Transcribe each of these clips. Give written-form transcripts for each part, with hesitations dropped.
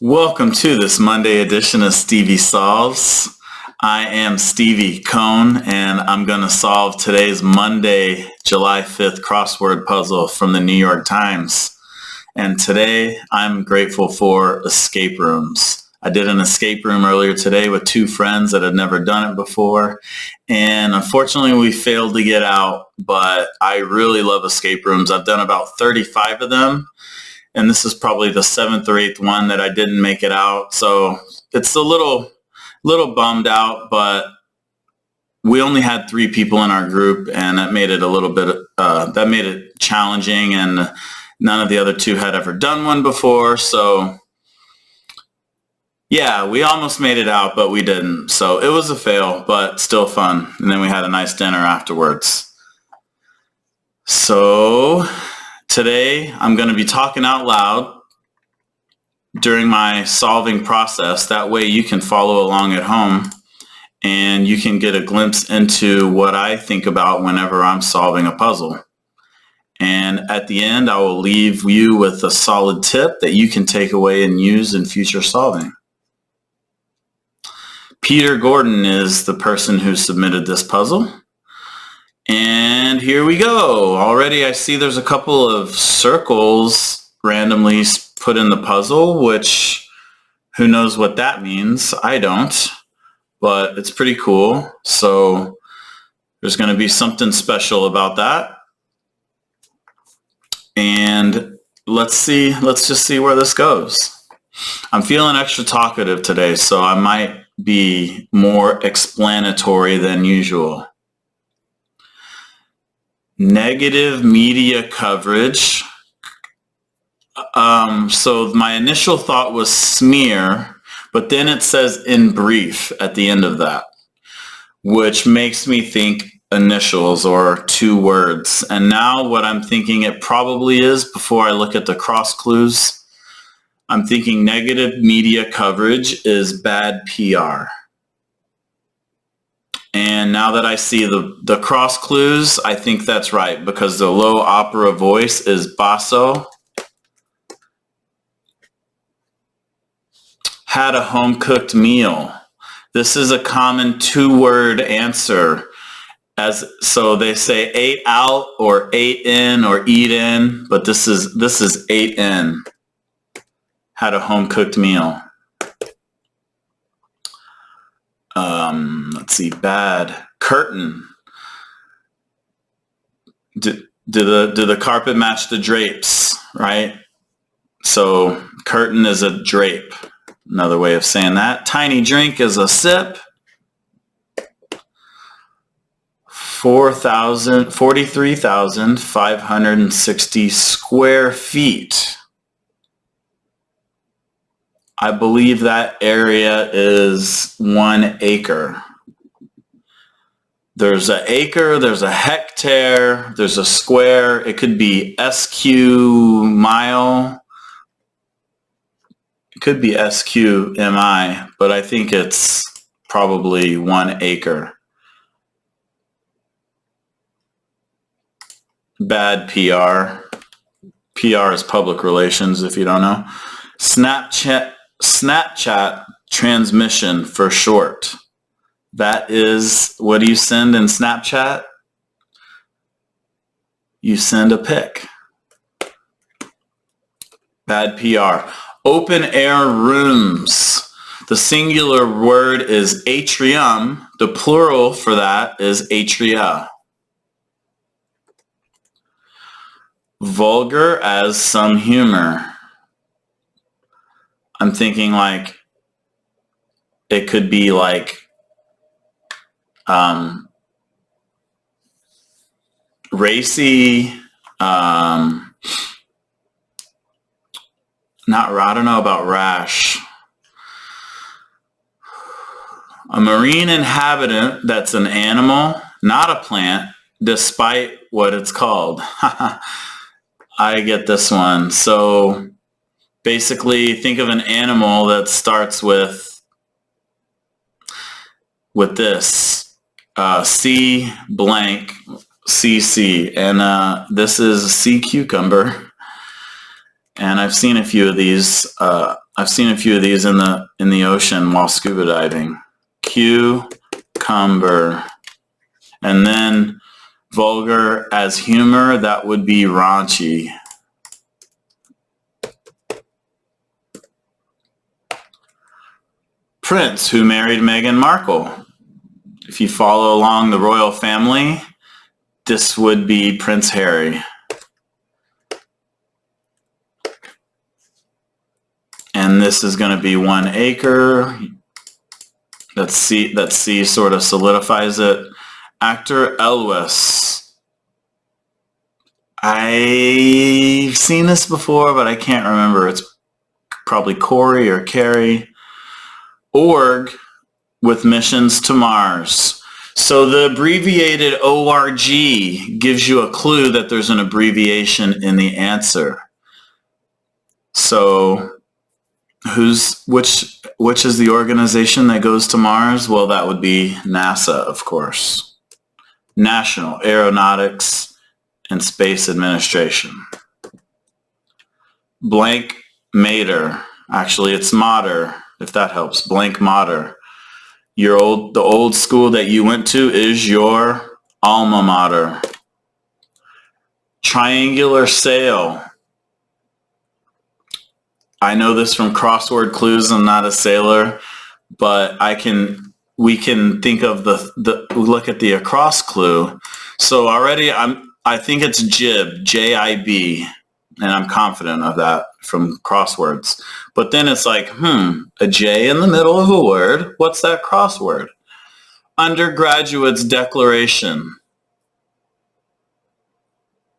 Welcome to this Monday edition of Stevie Solves. I am Stevie Cohn, and I'm going to solve today's Monday, July 5th crossword puzzle from the New York Times. And today, I'm grateful for escape rooms. I did an escape room earlier today with two friends that had never done it before, and unfortunately, we failed to get out, but I really love escape rooms. I've done about 35 of them. And this is probably the seventh or eighth one that I didn't make it out. So it's a little bummed out, but we only had 3 people in our group, and that made it a little bit, that made it challenging, and none of the other 2 had ever done one before. So yeah, we almost made it out, but we didn't. So it was a fail, but still fun. And then we had a nice dinner afterwards. So today, I'm going to be talking out loud during my solving process. That way you can follow along at home and you can get a glimpse into what I think about whenever I'm solving a puzzle. And at the end, I will leave you with a solid tip that you can take away and use in future solving. Peter Gordon is the person who submitted this puzzle. And here we go. Already I see there's a couple of circles randomly put in the puzzle, which who knows what that means? I don't, but it's pretty cool. So there's going to be something special about that. And let's just see where this goes. I'm feeling extra talkative today, so I might be more explanatory than usual. Negative media coverage. So my initial thought was smear, but then it says in brief at the end of that, which makes me think initials or 2 words. And now what I'm thinking it probably is, before I look at the cross clues, I'm thinking negative media coverage is bad PR. And now that I see the cross clues, I think that's right, because the low opera voice is basso. Had a home-cooked meal. This is a common 2-word answer. So they say ate out or ate in or eat in, but this is ate in. Had a home-cooked meal. Let's see, bad. Curtain. Do the carpet match the drapes, right? So curtain is a drape. Another way of saying that. Tiny drink is a sip. 43,560 square feet. I believe that area is 1 acre. There's an acre, there's a hectare, there's a square. It could be SQ mile. It could be SQMI, but I think it's probably 1 acre. Bad PR. PR is public relations, if you don't know. Snapchat transmission for short. That is, what do you send in Snapchat? You send a pic. Bad PR. Open air rooms. The singular word is atrium. The plural for that is atria. Vulgar as some humor. I'm thinking like it could be like racy, I don't know about rash. A marine inhabitant that's an animal, not a plant, despite what it's called. I get this one. So basically, think of an animal that starts with this C blank CC, and this is a sea cucumber, and I've seen a few of these I've seen a few of these in the ocean while scuba diving. Cucumber. And then vulgar as humor, that would be raunchy. Prince, who married Meghan Markle. If you follow along the royal family, this would be Prince Harry. And this is going to be 1 acre. That C sort of solidifies it. Actor Elvis. I've seen this before, but I can't remember. It's probably Corey or Carrie. Org with missions to Mars. So the abbreviated ORG gives you a clue that there's an abbreviation in the answer. So which is the organization that goes to Mars? Well, that would be NASA, of course. National Aeronautics and Space Administration. Blank mater. Actually, it's mater, if that helps. Blank mater. The old school that you went to is your alma mater. Triangular sail. I know this from crossword clues. I'm not a sailor, but we can think of look at the across clue. So already I think it's jib, J-I-B, and I'm confident of that from crosswords. But then it's like, a J in the middle of a word. What's that crossword? Undergraduate's declaration.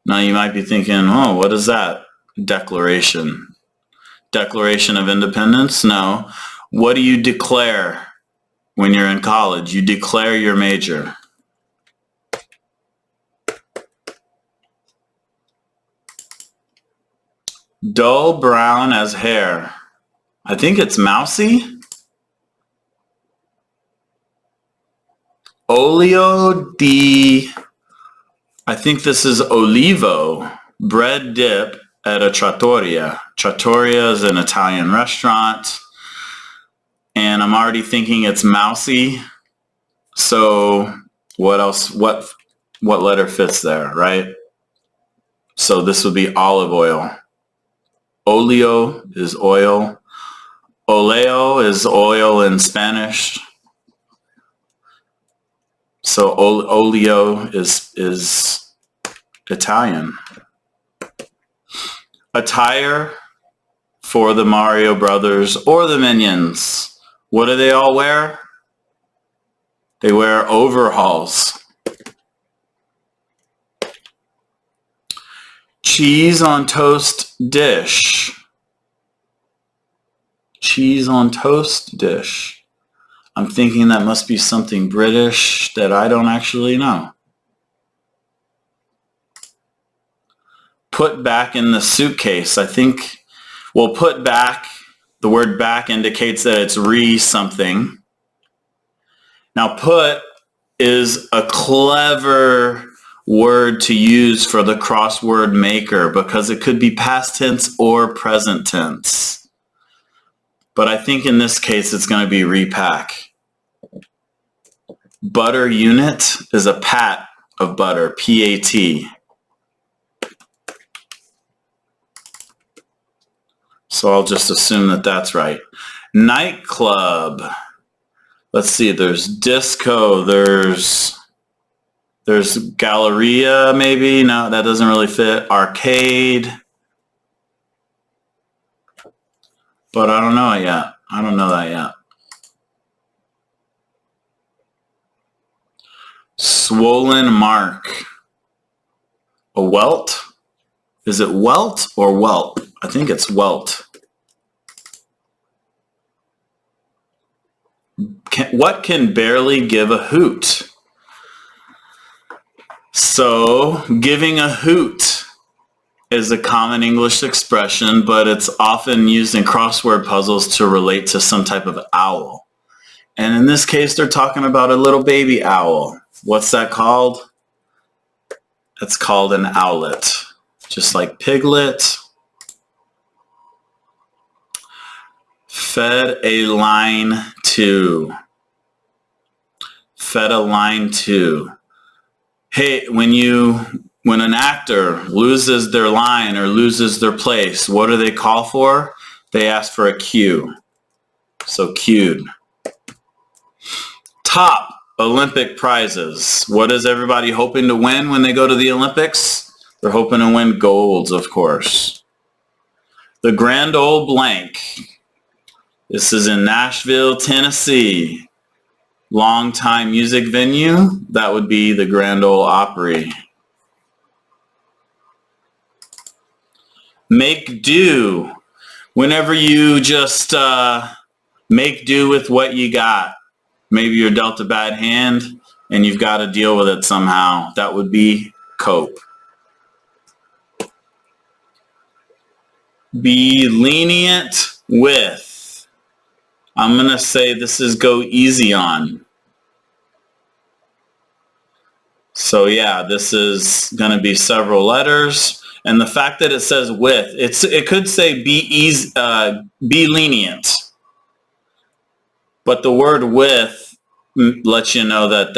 Now you might be thinking, oh, what is that? Declaration. Declaration of Independence? No. What do you declare when you're in college? You declare your major. Dull brown as hair. I think it's mousy. Olio di, I think this is olivo, bread dip at a trattoria. Trattoria is an Italian restaurant. And I'm already thinking it's mousy. So what else? What letter fits there, right? So this would be olive oil. Oleo is oil. Oleo is oil in Spanish. So oleo is Italian. Attire for the Mario Brothers or the Minions. What do they all wear? They wear overalls. Cheese on toast dish. Cheese on toast dish. I'm thinking that must be something British that I don't actually know. Put back in the suitcase. I think, well, put back, the word back indicates that it's something. Now, put is a clever word to use for the crossword maker because it could be past tense or present tense. But I think in this case, it's going to be repack. Butter unit is a pat of butter, P-A-T. So I'll just assume that that's right. Nightclub. Let's see, there's disco, there's Galleria maybe. No, that doesn't really fit. Arcade. But I don't know it yet. I don't know that yet. Swollen mark. A welt? Is it welt or welt? I think it's welt. What can barely give a hoot? So, giving a hoot is a common English expression, but it's often used in crossword puzzles to relate to some type of owl. And in this case, they're talking about a little baby owl. What's that called? It's called an owlet, just like piglet. Fed a line to. Fed a line to. Hey, when an actor loses their line or loses their place, what do they call for? They ask for a cue. So cued. Top Olympic prizes. What is everybody hoping to win when they go to the Olympics? They're hoping to win golds, of course. The Grand Ole Blank. This is in Nashville, Tennessee. Longtime music venue. That would be the Grand Ole Opry. Make do. Whenever you just make do with what you got. Maybe you're dealt a bad hand and you've got to deal with it somehow. That would be cope. Be lenient with. I'm going to say this is go easy on. So yeah, this is going to be several letters. And the fact that it says with, it could say be lenient. But the word with lets you know that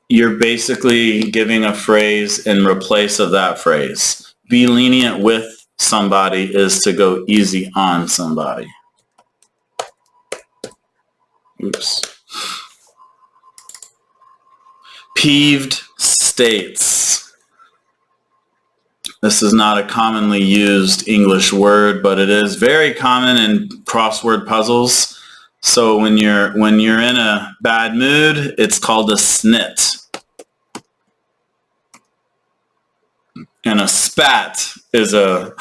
you're basically giving a phrase in replace of that phrase. Be lenient with somebody is to go easy on somebody. Oops. Peeved states. This is not a commonly used English word, but it is very common in crossword puzzles. So when you're in a bad mood, it's called a snit. And a spat is a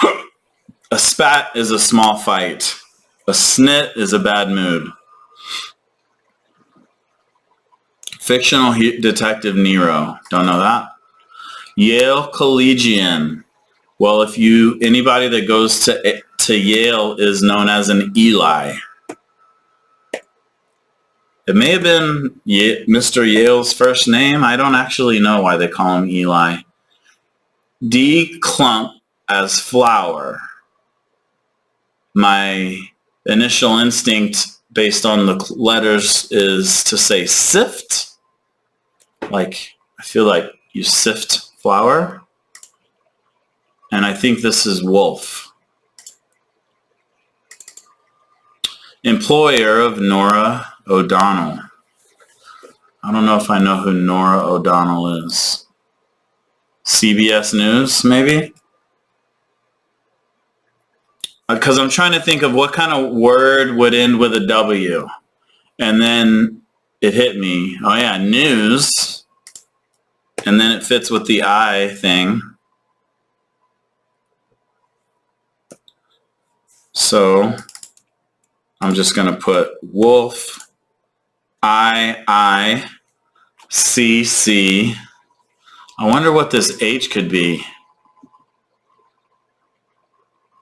small fight. A snit is a bad mood. Fictional detective Nero. Don't know that. Yale Collegian. Well, anybody that goes to Yale is known as an Eli. It may have been Mr. Yale's first name. I don't actually know why they call him Eli. D clump as flower. My initial instinct based on the letters is to say sift. Like, I feel like you sift flour. And I think this is wolf. Employer of Nora O'Donnell. I don't know if I know who Nora O'Donnell is. CBS News, maybe? Because I'm trying to think of what kind of word would end with a W. And then it hit me. Oh yeah, news. And then it fits with the I thing. So I'm just going to put wolf, I, C. I wonder what this H could be.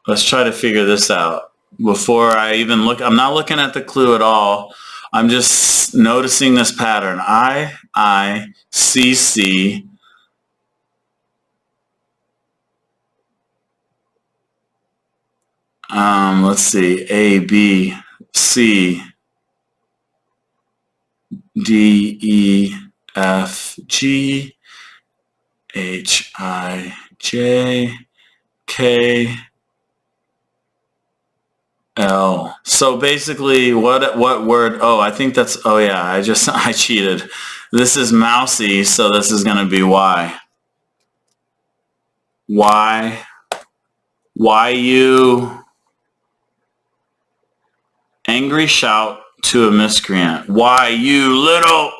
Let's try to figure this out. Before I even look, I'm not looking at the clue at all. I'm just noticing this pattern. I, C. Let's see, A, B, C, D, E, F, G, H, I, J, K, L. So basically, what word? Oh, I think that's. Oh yeah, I cheated. This is mousy, so this is going to be Y. Why you angry shout to a miscreant? Why you little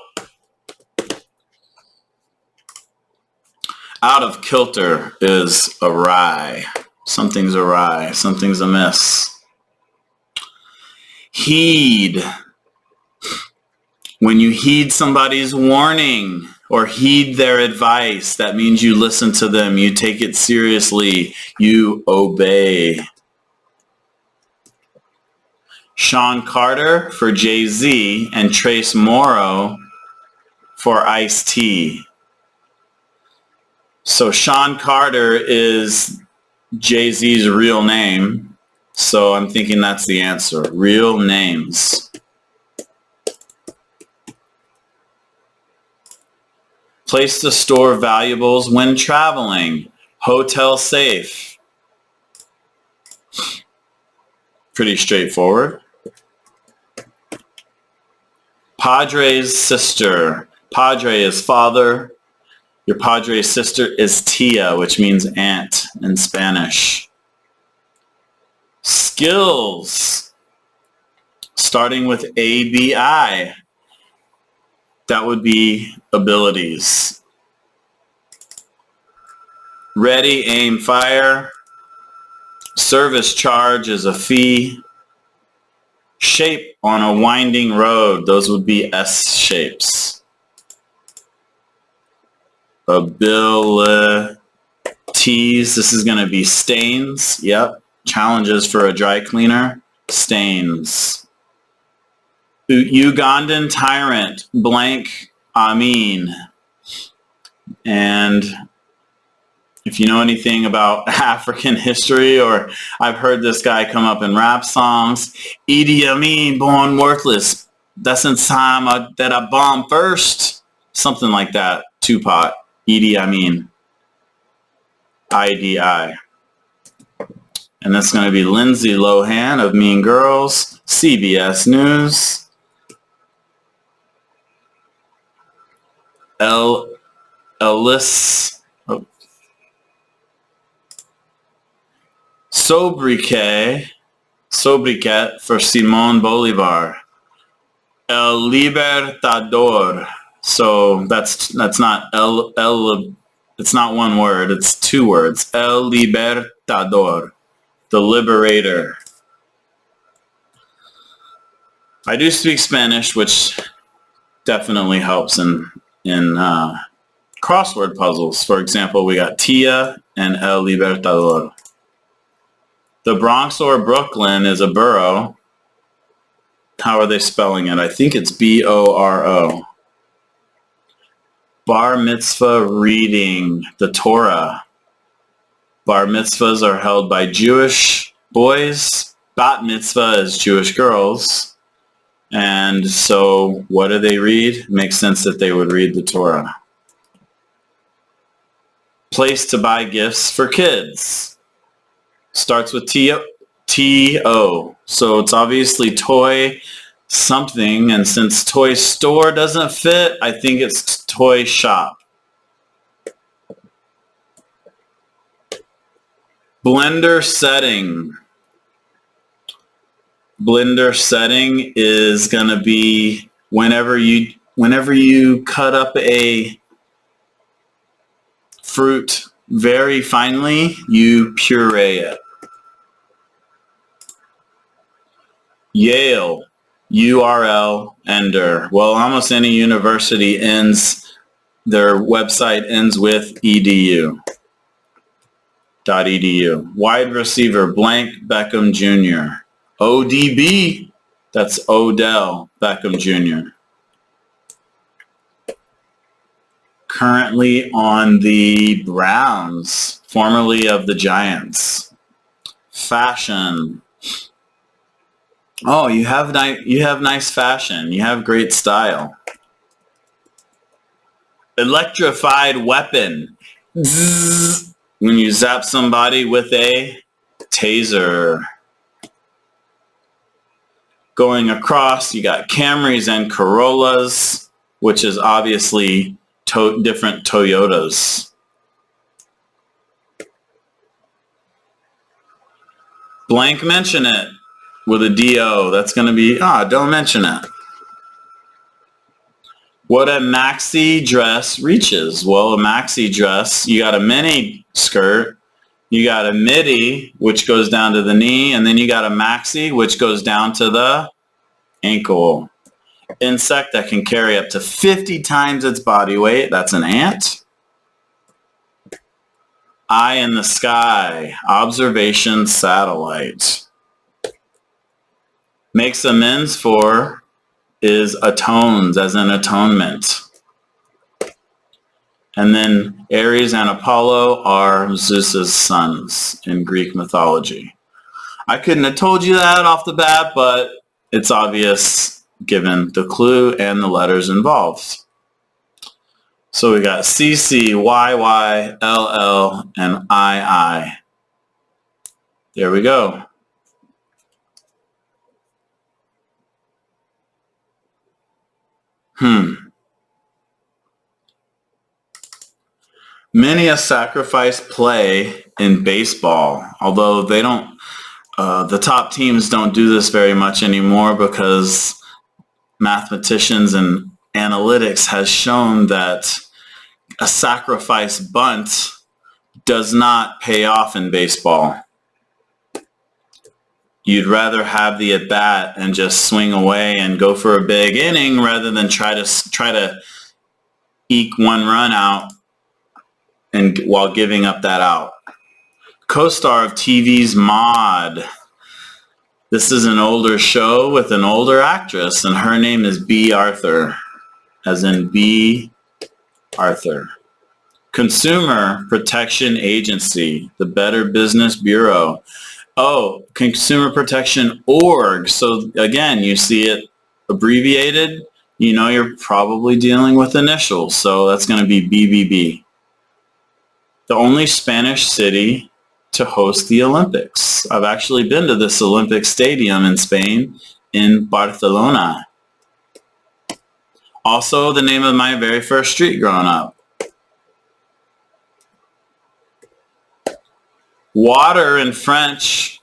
out of kilter is awry. Something's awry. Something's amiss. Heed. When you heed somebody's warning or heed their advice, that means you listen to them, you take it seriously, you obey. Sean Carter for Jay-Z and Trace Morrow for Ice-T. So Sean Carter is Jay-Z's real name. So I'm thinking that's the answer. Real names. Place to store valuables when traveling. Hotel safe. Pretty straightforward. Padre's sister. Padre is father. Your padre's sister is tia, which means aunt in Spanish. Skills. Starting with ABI. That would be abilities. Ready, aim, fire. Service charge is a fee. Shape on a winding road. Those would be S shapes. Abilities. This is going to be stains. Yep. Challenges for a dry cleaner. Stains. Ugandan tyrant, blank Amin. And if you know anything about African history, or I've heard this guy come up in rap songs, Idi Amin, born worthless. That's in time that I bombed first. Something like that. Tupac, Idi Amin. IDI. And that's going to be Lindsay Lohan of Mean Girls, CBS News. Ellis Sobriquet for Simón Bolívar. El Libertador. So that's not it's not one word, it's two words. El Libertador, the liberator. I do speak Spanish, which definitely helps in crossword puzzles. For example, we got Tia and El Libertador. The Bronx or Brooklyn is a borough. How are they spelling it? I think it's B-O-R-O. Bar mitzvah reading, the Torah. Bar mitzvahs are held by Jewish boys. Bat mitzvah is Jewish girls. And so what do they read? It makes sense that they would read the Torah. Place to buy gifts for kids. Starts with T-O. So it's obviously toy something, and since toy store doesn't fit, I think it's toy shop. Blender setting. Blender setting is going to be whenever you cut up a fruit very finely, you puree it. Yale, URL ender. Well, almost any university their website ends with edu. .edu. Wide receiver, blank Beckham Jr. ODB, that's Odell Beckham Jr. Currently on the Browns, formerly of the Giants. Fashion. Oh, you have nice fashion. You have great style. Electrified weapon. Zzz. When you zap somebody with a taser. Going across, you got Camrys and Corollas, which is obviously different Toyotas. Blank mention it with a D-O. That's going to be, don't mention it. What a maxi dress reaches. Well, a maxi dress, you got a mini skirt, you got a midi, which goes down to the knee, and then you got a maxi, which goes down to the ankle. Insect that can carry up to 50 times its body weight. That's an ant. Eye in the sky. Observation satellite. Makes amends for is atones, as in atonement. And then Ares and Apollo are Zeus's sons in Greek mythology. I couldn't have told you that off the bat, but it's obvious given the clue and the letters involved. So we got CC, YY, LL, and II. There we go. Many a sacrifice play in baseball, although they don't, the top teams don't do this very much anymore because mathematicians and analytics has shown that a sacrifice bunt does not pay off in baseball. You'd rather have the at bat and just swing away and go for a big inning rather than try to eke one run out and while giving up that out. Co-star of TV's Maude. This is an older show with an older actress, and her name is B. Arthur, as in B. Arthur. Consumer Protection Agency, the Better Business Bureau. Oh, Consumer Protection Org. So again, you see it abbreviated. You know you're probably dealing with initials. So that's going to be BBB. The only Spanish city to host the Olympics. I've actually been to this Olympic stadium in Spain, in Barcelona. Also the name of my very first street growing up. Water in French,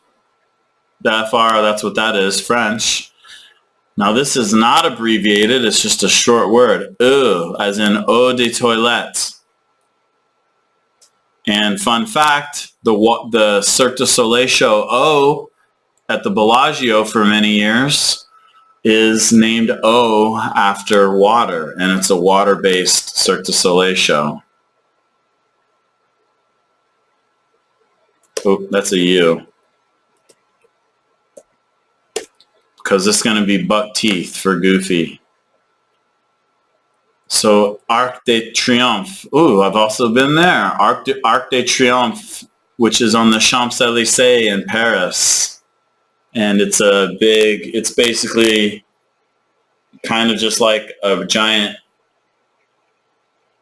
the FR, that's what that is, French. Now this is not abbreviated, it's just a short word, eau, as in eau de toilette. And fun fact, the Cirque du Soleil show O at the Bellagio for many years is named O after water, and it's a water-based Cirque du Soleil show. Oh, that's a U. Because this is going to be buck teeth for Goofy. So Arc de Triomphe. Ooh, I've also been there. Arc de Triomphe, which is on the Champs-Élysées in Paris. And it's basically kind of just like a giant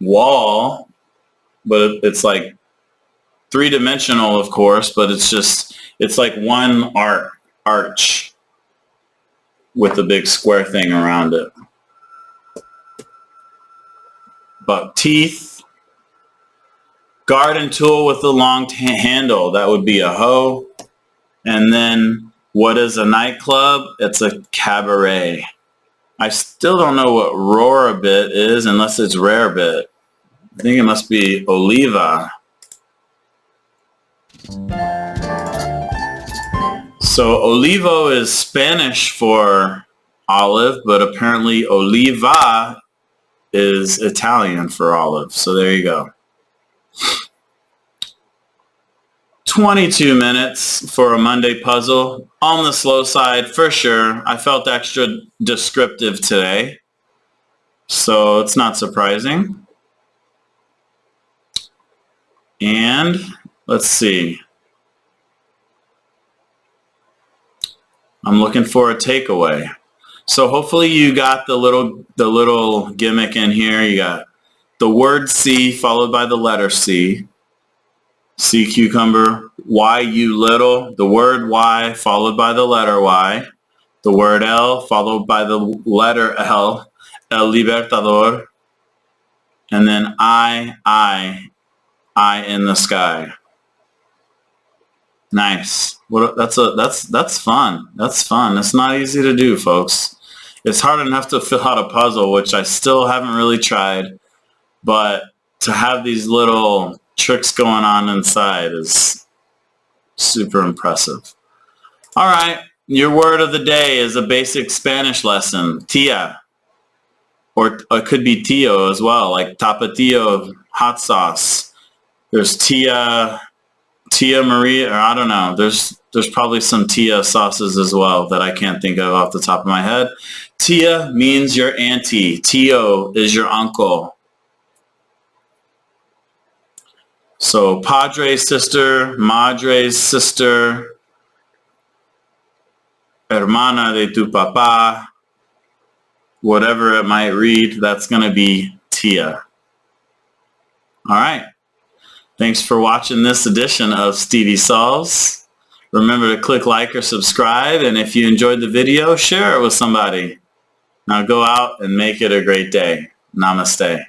wall, but it's like three-dimensional, of course, but it's like one arch with a big square thing around it. Buck teeth. Garden tool with a long handle. That would be a hoe. And then what is a nightclub? It's a cabaret. I still don't know what Rorabit is unless it's Rarebit. I think it must be Oliva. So olivo is Spanish for olive, but apparently oliva is Italian for olive. So there you go. 22 minutes for a Monday puzzle. On the slow side, for sure. I felt extra descriptive today, so it's not surprising. And let's see. I'm looking for a takeaway. So hopefully you got the little gimmick in here. You got the word C followed by the letter C. C cucumber, Y U little, the word Y followed by the letter Y, the word L followed by the letter L, El Libertador, and then I in the sky. Nice. That's fun. That's fun. It's not easy to do, folks. It's hard enough to fill out a puzzle, which I still haven't really tried, but to have these little tricks going on inside is super impressive. All right, your word of the day is a basic Spanish lesson, tia, or it could be tío as well, like tapatio, hot sauce. There's tia Maria, or I don't know. There's probably some tia sauces as well that I can't think of off the top of my head. Tia means your auntie. Tío is your uncle. So padre's sister, madre's sister, hermana de tu papá, whatever it might read, that's going to be tia. All right. Thanks for watching this edition of Stevie Solves. Remember to click like or subscribe, and if you enjoyed the video, share it with somebody. Now go out and make it a great day. Namaste.